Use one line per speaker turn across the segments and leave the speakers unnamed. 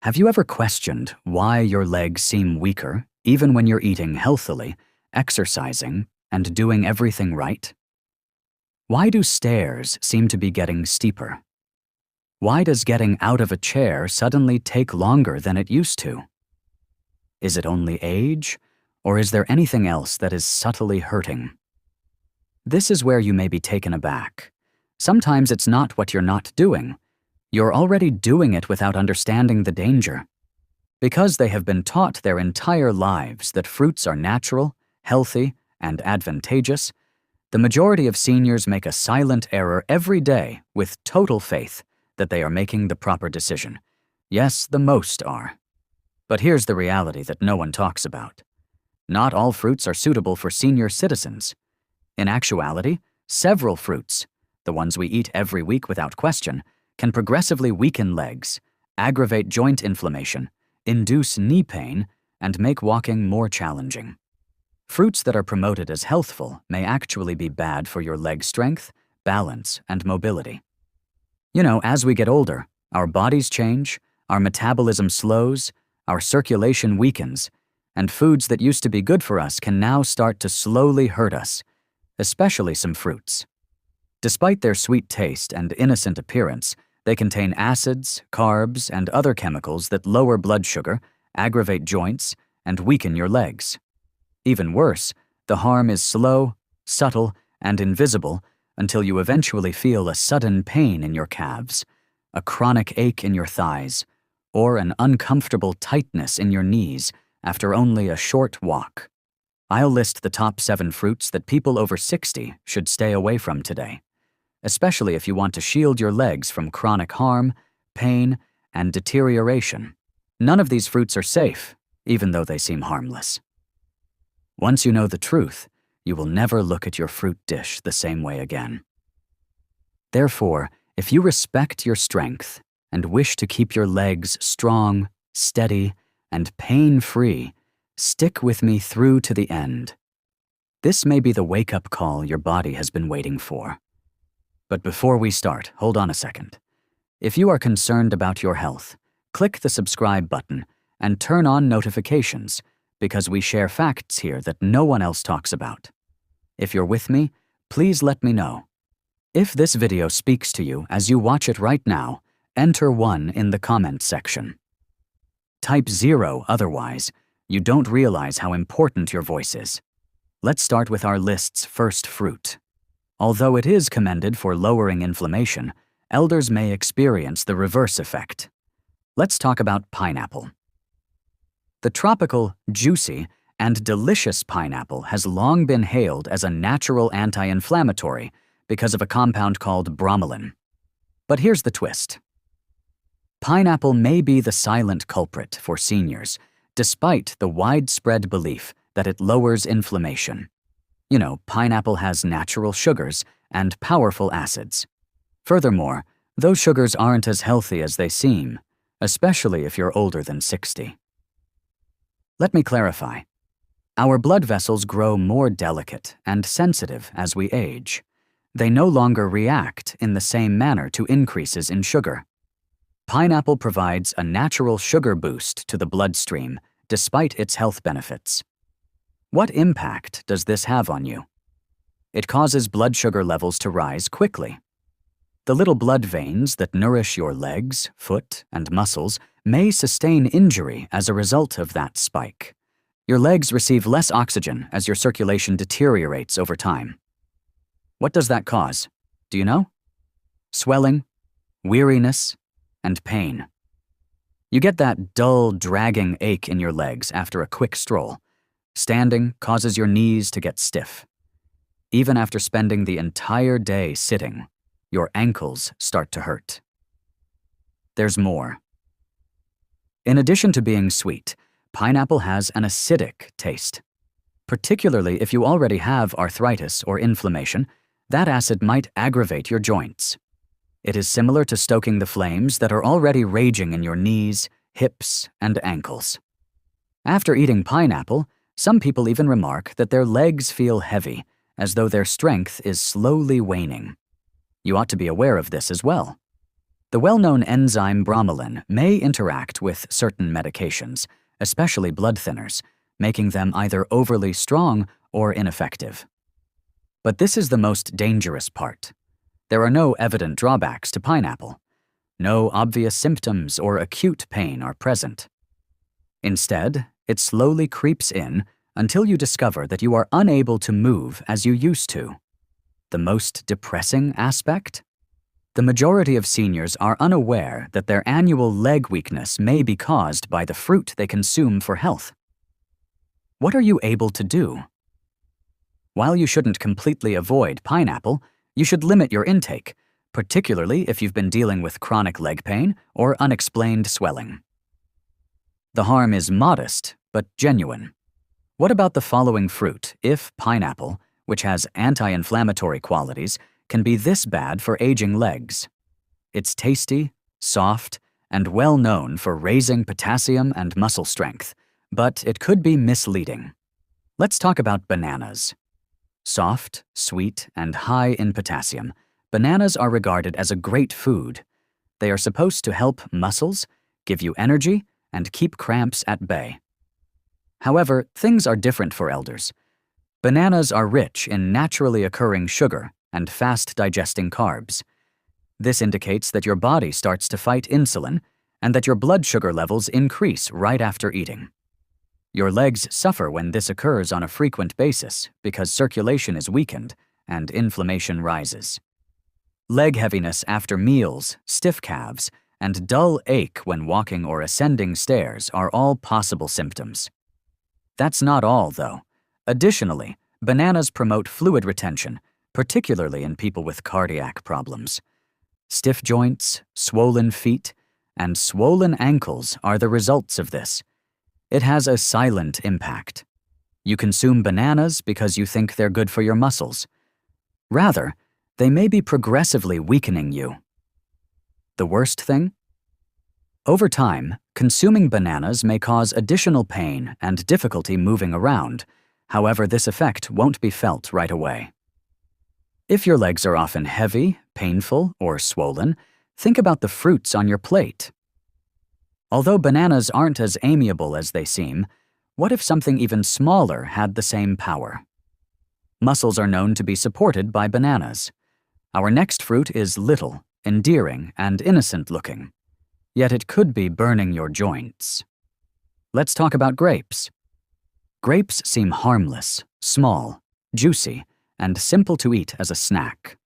Have you ever questioned why your legs seem weaker even when you're eating healthily, exercising, and doing everything right? Why do stairs seem to be getting steeper? Why does getting out of a chair suddenly take longer than it used to? Is it only age, or is there anything else that is subtly hurting? This is where you may be taken aback. Sometimes it's not what you're not doing. You're already doing it without understanding the danger. Because they have been taught their entire lives that fruits are natural, healthy, and advantageous, the majority of seniors make a silent error every day with total faith that they are making the proper decision. Yes, the most are. But here's the reality that no one talks about. Not all fruits are suitable for senior citizens. In actuality, several fruits, the ones we eat every week without question, can progressively weaken legs, aggravate joint inflammation, induce knee pain, and make walking more challenging. Fruits that are promoted as healthful may actually be bad for your leg strength, balance, and mobility. You know, as we get older, our bodies change, our metabolism slows, our circulation weakens, and foods that used to be good for us can now start to slowly hurt us, especially some fruits. Despite their sweet taste and innocent appearance, they contain acids, carbs, and other chemicals that lower blood sugar, aggravate joints, and weaken your legs. Even worse, the harm is slow, subtle, and invisible until you eventually feel a sudden pain in your calves, a chronic ache in your thighs, or an uncomfortable tightness in your knees after only a short walk. I'll list the top 7 fruits that people over 60 should stay away from today, especially if you want to shield your legs from chronic harm, pain, and deterioration. None of these fruits are safe, even though they seem harmless. Once you know the truth, you will never look at your fruit dish the same way again. Therefore, if you respect your strength and wish to keep your legs strong, steady, and pain-free, stick with me through to the end. This may be the wake-up call your body has been waiting for. But before we start, hold on a second. If you are concerned about your health, click the subscribe button and turn on notifications, because we share facts here that no one else talks about. If you're with me, please let me know. If this video speaks to you as you watch it right now, enter 1 in the comments section. Type 0 otherwise. You don't realize how important your voice is. Let's start with our list's first fruit. Although it is commended for lowering inflammation, elders may experience the reverse effect. Let's talk about pineapple. The tropical, juicy, and delicious pineapple has long been hailed as a natural anti-inflammatory because of a compound called bromelain. But here's the twist. Pineapple may be the silent culprit for seniors, despite the widespread belief that it lowers inflammation. You know, pineapple has natural sugars and powerful acids. Furthermore, those sugars aren't as healthy as they seem, especially if you're older than 60. Let me clarify. Our blood vessels grow more delicate and sensitive as we age. They no longer react in the same manner to increases in sugar. Pineapple provides a natural sugar boost to the bloodstream, despite its health benefits. What impact does this have on you? It causes blood sugar levels to rise quickly. The little blood veins that nourish your legs, foot, and muscles may sustain injury as a result of that spike. Your legs receive less oxygen as your circulation deteriorates over time. What does that cause? Do you know? Swelling, weariness, and pain. You get that dull, dragging ache in your legs after a quick stroll. Standing causes your knees to get stiff. Even after spending the entire day sitting, your ankles start to hurt. There's more. In addition to being sweet, pineapple has an acidic taste. Particularly if you already have arthritis or inflammation, that acid might aggravate your joints. It is similar to stoking the flames that are already raging in your knees, hips, and ankles. After eating pineapple, some people even remark that their legs feel heavy, as though their strength is slowly waning. You ought to be aware of this as well. The well-known enzyme bromelain may interact with certain medications, especially blood thinners, making them either overly strong or ineffective. But this is the most dangerous part. There are no evident drawbacks to pineapple. No obvious symptoms or acute pain are present. Instead, it slowly creeps in until you discover that you are unable to move as you used to. The most depressing aspect? The majority of seniors are unaware that their annual leg weakness may be caused by the fruit they consume for health. What are you able to do? While you shouldn't completely avoid pineapple, you should limit your intake, particularly if you've been dealing with chronic leg pain or unexplained swelling. The harm is modest, but genuine. What about the following fruit if pineapple, which has anti-inflammatory qualities, can be this bad for aging legs? It's tasty, soft, and well known for raising potassium and muscle strength, but it could be misleading. Let's talk about bananas. Soft, sweet, and high in potassium, bananas are regarded as a great food. They are supposed to help muscles, give you energy, and keep cramps at bay. However, things are different for elders. Bananas are rich in naturally occurring sugar and fast-digesting carbs. This indicates that your body starts to fight insulin and that your blood sugar levels increase right after eating. Your legs suffer when this occurs on a frequent basis because circulation is weakened and inflammation rises. Leg heaviness after meals, stiff calves, and dull ache when walking or ascending stairs are all possible symptoms. That's not all, though. Additionally, bananas promote fluid retention, particularly in people with cardiac problems. Stiff joints, swollen feet, and swollen ankles are the results of this. It has a silent impact. You consume bananas because you think they're good for your muscles. Rather, they may be progressively weakening you. The worst thing? Over time, consuming bananas may cause additional pain and difficulty moving around. However, this effect won't be felt right away. If your legs are often heavy, painful, or swollen, think about the fruits on your plate. Although bananas aren't as amiable as they seem, what if something even smaller had the same power? Muscles are known to be supported by bananas. Our next fruit is little, endearing, and innocent-looking. Yet it could be burning your joints. Let's talk about grapes. Grapes seem harmless, small, juicy, and simple to eat as a snack.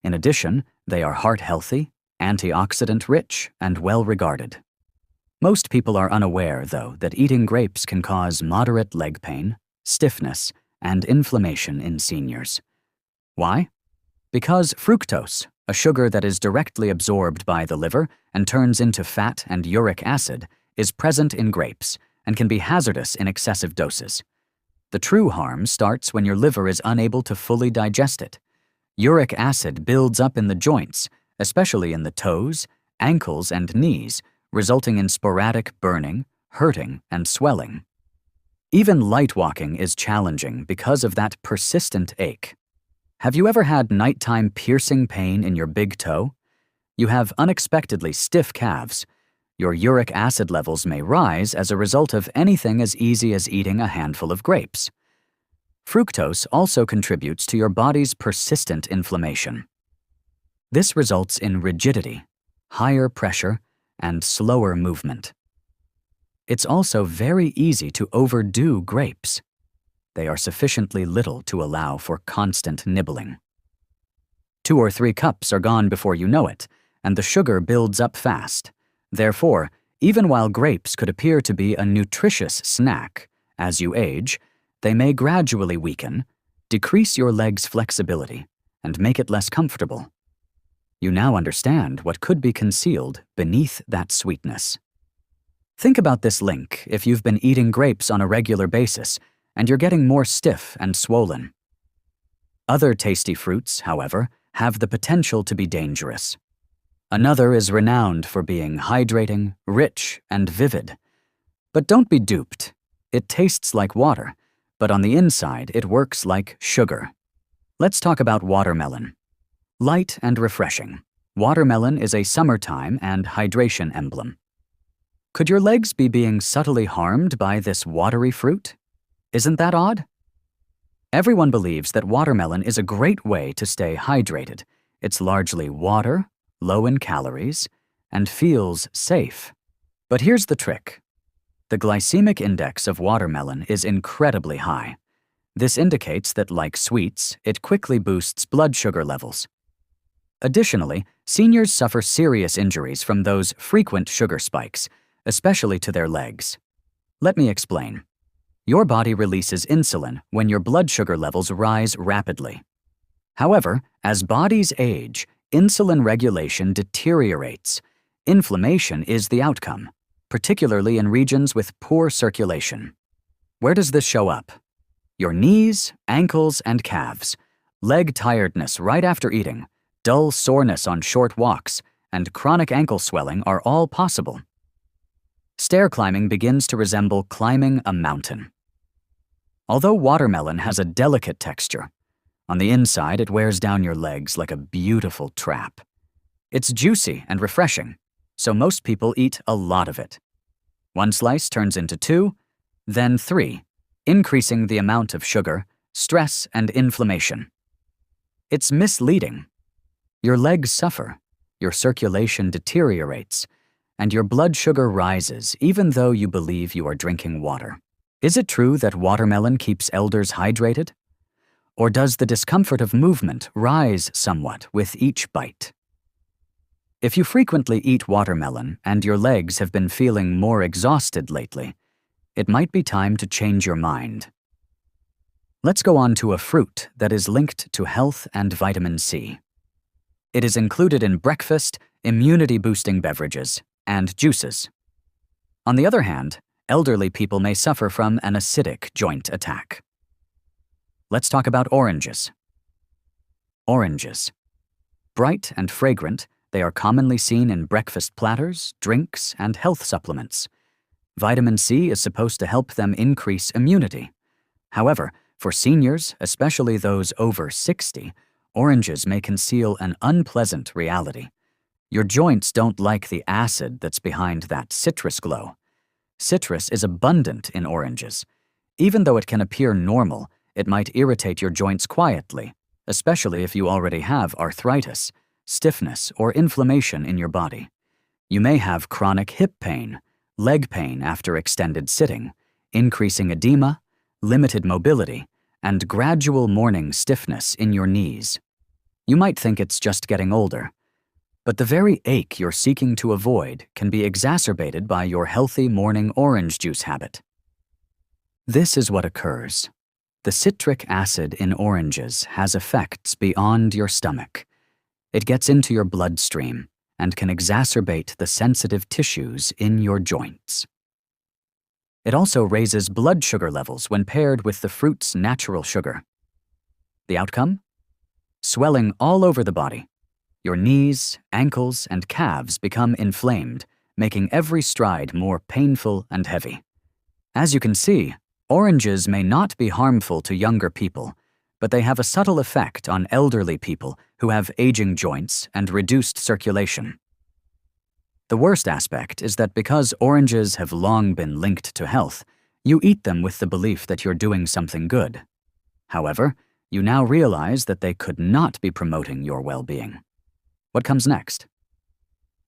In addition, they are heart-healthy, antioxidant-rich, and well-regarded. Most people are unaware, though, that eating grapes can cause moderate leg pain, stiffness, and inflammation in seniors. Why? Because fructose, a sugar that is directly absorbed by the liver and turns into fat and uric acid, is present in grapes and can be hazardous in excessive doses. The true harm starts when your liver is unable to fully digest it. Uric acid builds up in the joints, especially in the toes, ankles, and knees, resulting in sporadic burning, hurting, and swelling. Even light walking is challenging because of that persistent ache. Have you ever had nighttime piercing pain in your big toe? You have unexpectedly stiff calves. Your uric acid levels may rise as a result of anything as easy as eating a handful of grapes. Fructose also contributes to your body's persistent inflammation. This results in rigidity, higher pressure, and slower movement. It's also very easy to overdo grapes. They are sufficiently little to allow for constant nibbling. 2 or 3 cups are gone before you know it, and the sugar builds up fast. Therefore, even while grapes could appear to be a nutritious snack, as you age, they may gradually weaken, decrease your leg's flexibility, and make it less comfortable. You now understand what could be concealed beneath that sweetness. Think about this link if you've been eating grapes on a regular basis and you're getting more stiff and swollen. Other tasty fruits, however, have the potential to be dangerous. Another is renowned for being hydrating, rich, and vivid. But don't be duped. It tastes like water, but on the inside it works like sugar. Let's talk about watermelon. Light and refreshing, Watermelon is a summertime and hydration emblem. Could your legs be being subtly harmed by this watery fruit? Isn't that odd? Everyone believes that watermelon is a great way to stay hydrated. It's largely water, low in calories, and feels safe. But here's the trick. The glycemic index of watermelon is incredibly high. This indicates that, like sweets, it quickly boosts blood sugar levels. Additionally, seniors suffer serious injuries from those frequent sugar spikes, especially to their legs. Let me explain. Your body releases insulin when your blood sugar levels rise rapidly. However, as bodies age, insulin regulation deteriorates. Inflammation is the outcome, particularly in regions with poor circulation. Where does this show up? Your knees, ankles, and calves, leg tiredness right after eating, dull soreness on short walks, and chronic ankle swelling are all possible. Stair climbing begins to resemble climbing a mountain. Although watermelon has a delicate texture, on the inside it wears down your legs like a beautiful trap. It's juicy and refreshing, so most people eat a lot of it. One slice turns into 2, then 3, increasing the amount of sugar, stress, and inflammation. It's misleading. Your legs suffer, your circulation deteriorates, and your blood sugar rises even though you believe you are drinking water. Is it true that watermelon keeps elders hydrated? Or does the discomfort of movement rise somewhat with each bite? If you frequently eat watermelon and your legs have been feeling more exhausted lately, it might be time to change your mind. Let's go on to a fruit that is linked to health and vitamin C. It is included in breakfast, immunity-boosting beverages, and juices. On the other hand, elderly people may suffer from an acidic joint attack. Let's talk about oranges. Oranges. Bright and fragrant, they are commonly seen in breakfast platters, drinks, and health supplements. Vitamin C is supposed to help them increase immunity. However, for seniors, especially those over 60, oranges may conceal an unpleasant reality. Your joints don't like the acid that's behind that citrus glow. Citrus is abundant in oranges. Even though it can appear normal, it might irritate your joints quietly, especially if you already have arthritis, stiffness, or inflammation in your body. You may have chronic hip pain, leg pain after extended sitting, increasing edema, limited mobility, and gradual morning stiffness in your knees. You might think it's just getting older, but the very ache you're seeking to avoid can be exacerbated by your healthy morning orange juice habit. This is what occurs. The citric acid in oranges has effects beyond your stomach. It gets into your bloodstream and can exacerbate the sensitive tissues in your joints. It also raises blood sugar levels when paired with the fruit's natural sugar. The outcome? Swelling all over the body. Your knees, ankles, and calves become inflamed, making every stride more painful and heavy. As you can see, oranges may not be harmful to younger people, but they have a subtle effect on elderly people who have aging joints and reduced circulation. The worst aspect is that because oranges have long been linked to health, you eat them with the belief that you're doing something good. However, you now realize that they could not be promoting your well-being. What comes next?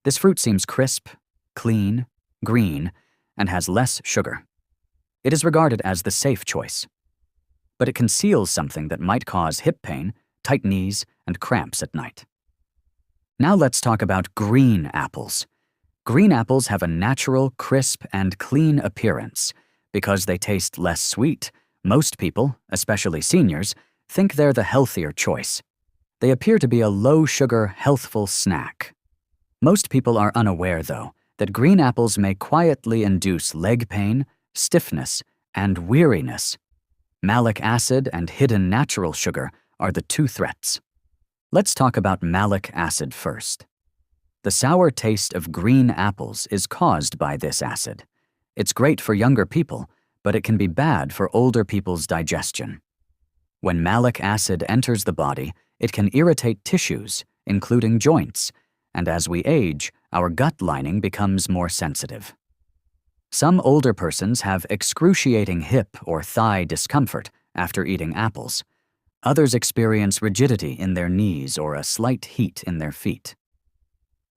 This fruit seems crisp, clean, green, and has less sugar. It is regarded as the safe choice. But it conceals something that might cause hip pain, tight knees, and cramps at night. Now let's talk about green apples. Green apples have a natural, crisp, and clean appearance. Because they taste less sweet, most people, especially seniors, think they're the healthier choice. They appear to be a low-sugar, healthful snack. Most people are unaware, though, that green apples may quietly induce leg pain, stiffness, and weariness. Malic acid and hidden natural sugar are the two threats. Let's talk about malic acid first. The sour taste of green apples is caused by this acid. It's great for younger people, but it can be bad for older people's digestion. When malic acid enters the body, it can irritate tissues, including joints, and as we age, our gut lining becomes more sensitive. Some older persons have excruciating hip or thigh discomfort after eating apples. Others experience rigidity in their knees or a slight heat in their feet.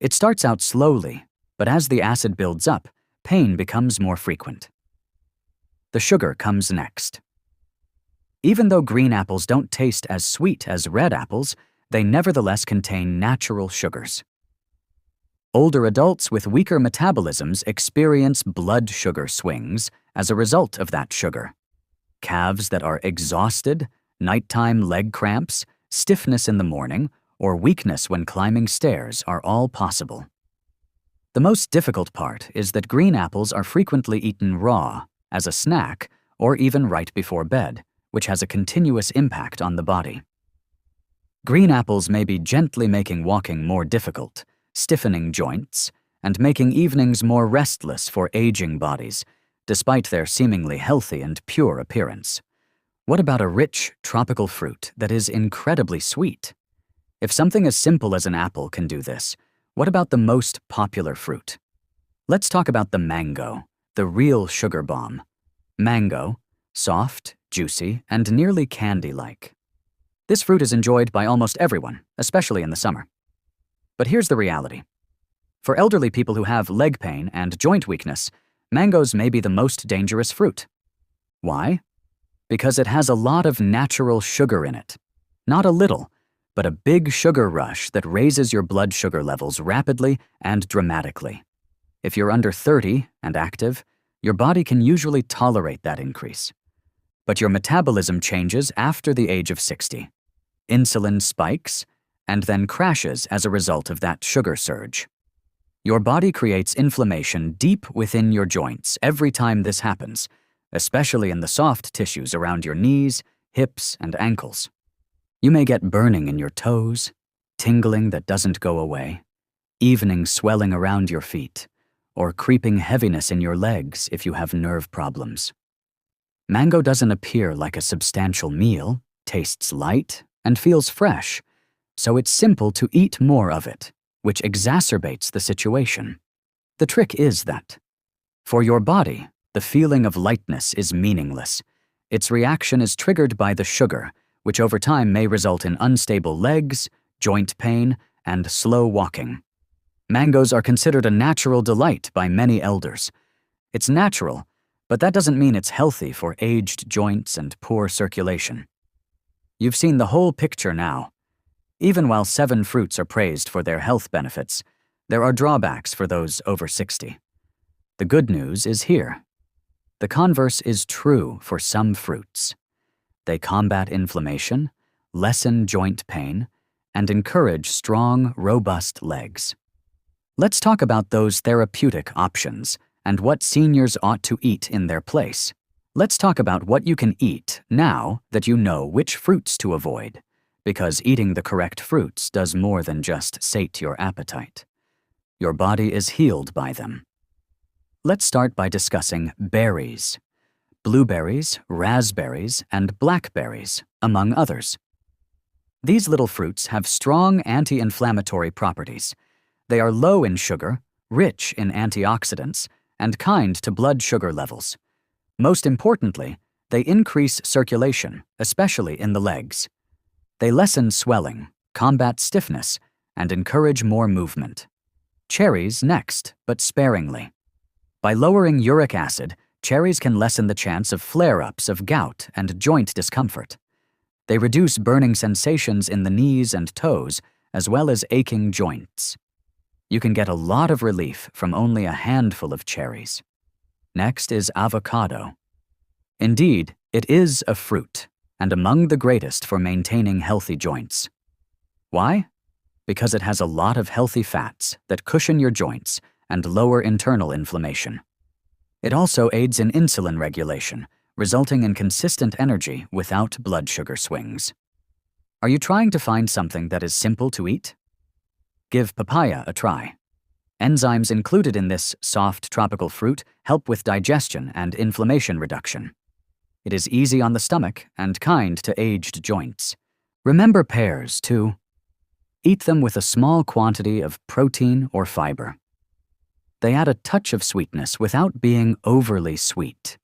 It starts out slowly, but as the acid builds up, pain becomes more frequent. The sugar comes next. Even though green apples don't taste as sweet as red apples, they nevertheless contain natural sugars. Older adults with weaker metabolisms experience blood sugar swings as a result of that sugar. Calves that are exhausted, nighttime leg cramps, stiffness in the morning, or weakness when climbing stairs are all possible. The most difficult part is that green apples are frequently eaten raw, as a snack, or even right before bed, which has a continuous impact on the body. Green apples may be gently making walking more difficult, stiffening joints, and making evenings more restless for aging bodies, despite their seemingly healthy and pure appearance. What about a rich, tropical fruit that is incredibly sweet? If something as simple as an apple can do this, what about the most popular fruit? Let's talk about the mango, the real sugar bomb. Mango, soft, juicy, and nearly candy-like. This fruit is enjoyed by almost everyone, especially in the summer. But here's the reality. For elderly people who have leg pain and joint weakness, mangoes may be the most dangerous fruit. Why? Because it has a lot of natural sugar in it. Not a little, but a big sugar rush that raises your blood sugar levels rapidly and dramatically. If you're under 30 and active, your body can usually tolerate that increase. But your metabolism changes after the age of 60. Insulin spikes and then crashes as a result of that sugar surge. Your body creates inflammation deep within your joints every time this happens, especially in the soft tissues around your knees, hips, and ankles. You may get burning in your toes, tingling that doesn't go away, evening swelling around your feet, or creeping heaviness in your legs if you have nerve problems. Mango doesn't appear like a substantial meal, tastes light, and feels fresh, so it's simple to eat more of it, which exacerbates the situation. The trick is that, for your body, the feeling of lightness is meaningless. Its reaction is triggered by the sugar, which over time may result in unstable legs, joint pain, and slow walking. Mangoes are considered a natural delight by many elders. It's natural, but that doesn't mean it's healthy for aged joints and poor circulation. You've seen the whole picture now. Even while 7 fruits are praised for their health benefits, there are drawbacks for those over 60. The good news is here. The converse is true for some fruits. They combat inflammation, lessen joint pain, and encourage strong, robust legs. Let's talk about those therapeutic options and what seniors ought to eat in their place. Let's talk about what you can eat now that you know which fruits to avoid, because eating the correct fruits does more than just sate your appetite. Your body is healed by them. Let's start by discussing berries. Blueberries, raspberries, and blackberries, among others. These little fruits have strong anti-inflammatory properties. They are low in sugar, rich in antioxidants, and kind to blood sugar levels. Most importantly, they increase circulation, especially in the legs. They lessen swelling, combat stiffness, and encourage more movement. Cherries next, but sparingly. By lowering uric acid, cherries can lessen the chance of flare-ups of gout and joint discomfort. They reduce burning sensations in the knees and toes, as well as aching joints. You can get a lot of relief from only a handful of cherries. Next is avocado. Indeed, it is a fruit, and among the greatest for maintaining healthy joints. Why? Because it has a lot of healthy fats that cushion your joints and lower internal inflammation. It also aids in insulin regulation, resulting in consistent energy without blood sugar swings. Are you trying to find something that is simple to eat? Give papaya a try. Enzymes included in this soft tropical fruit help with digestion and inflammation reduction. It is easy on the stomach and kind to aged joints. Remember pears, too. Eat them with a small quantity of protein or fiber. They add a touch of sweetness without being overly sweet.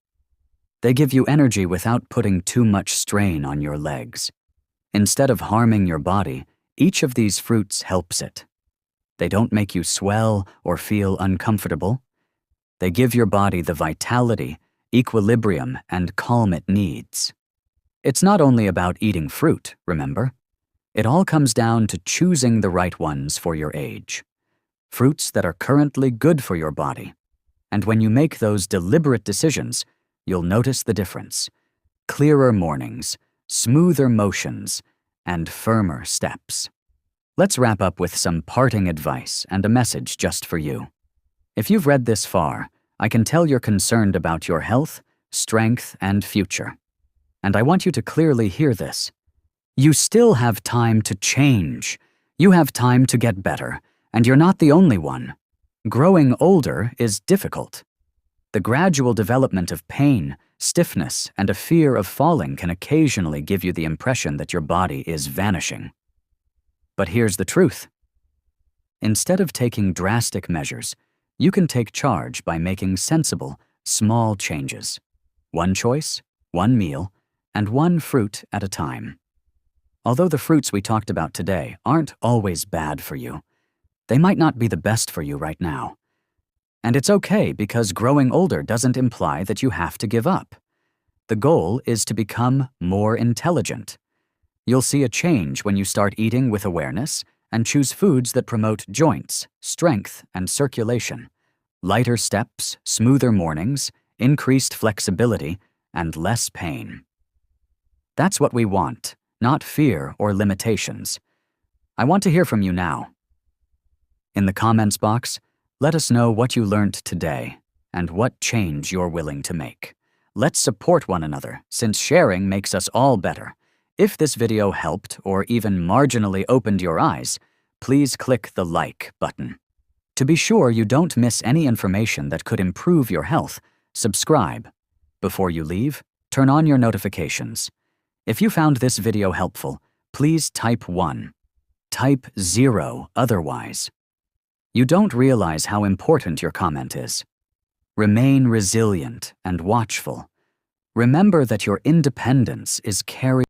They give you energy without putting too much strain on your legs. Instead of harming your body, each of these fruits helps it. They don't make you swell or feel uncomfortable. They give your body the vitality, equilibrium, and calm it needs. It's not only about eating fruit, remember? It all comes down to choosing the right ones for your age. Fruits that are currently good for your body. And when you make those deliberate decisions, you'll notice the difference. Clearer mornings, smoother motions, and firmer steps. Let's wrap up with some parting advice and a message just for you. If you've read this far, I can tell you're concerned about your health, strength, and future. And I want you to clearly hear this. You still have time to change. You have time to get better, and you're not the only one. Growing older is difficult. The gradual development of pain, stiffness, and a fear of falling can occasionally give you the impression that your body is vanishing. But here's the truth. Instead of taking drastic measures, you can take charge by making sensible, small changes. One choice, one meal, and one fruit at a time. Although the fruits we talked about today aren't always bad for you, they might not be the best for you right now. And it's okay, because growing older doesn't imply that you have to give up. The goal is to become more intelligent. You'll see a change when you start eating with awareness and choose foods that promote joints, strength, and circulation. Lighter steps, smoother mornings, increased flexibility, and less pain. That's what we want, not fear or limitations. I want to hear from you now. In the comments box, let us know what you learned today and what change you're willing to make. Let's support one another, since sharing makes us all better. If this video helped or even marginally opened your eyes, please click the like button. To be sure you don't miss any information that could improve your health, subscribe. Before you leave, turn on your notifications. If you found this video helpful, please type 1. Type 0 otherwise. You don't realize how important your comment is. Remain resilient and watchful. Remember that your independence is carried